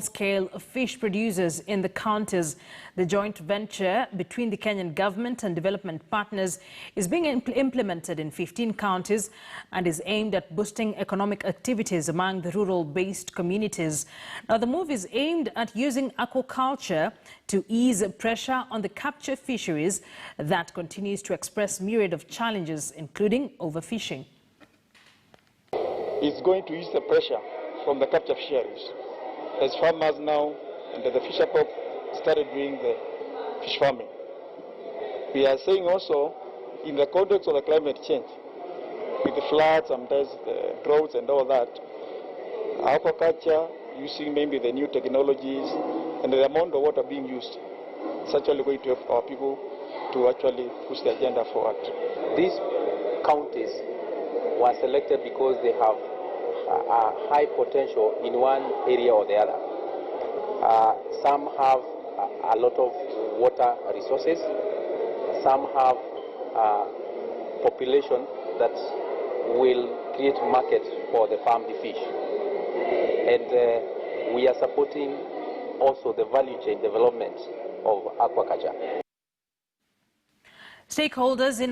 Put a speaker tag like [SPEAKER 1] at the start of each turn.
[SPEAKER 1] Scale of fish producers in the counties. The joint venture between the Kenyan government and development partners is being implemented in 15 counties and is aimed at boosting economic activities among the rural-based communities. Now, the move is aimed at using aquaculture to ease pressure on the capture fisheries that continues to express myriad of challenges, including overfishing.
[SPEAKER 2] It's going to ease the pressure from the capture fisheries. As farmers now and the fisher folk started doing the fish farming. We are saying also in the context of the climate change, with the floods, sometimes the droughts and all that, aquaculture, using maybe the new technologies and the amount of water being used, is actually going to help our people to actually push the agenda forward.
[SPEAKER 3] These counties were selected because they have a high potential in one area or the other. Some have a lot of water resources. Some have population that will create market for the farmed fish. And we are supporting also the value chain development of aquaculture.
[SPEAKER 1] Stakeholders in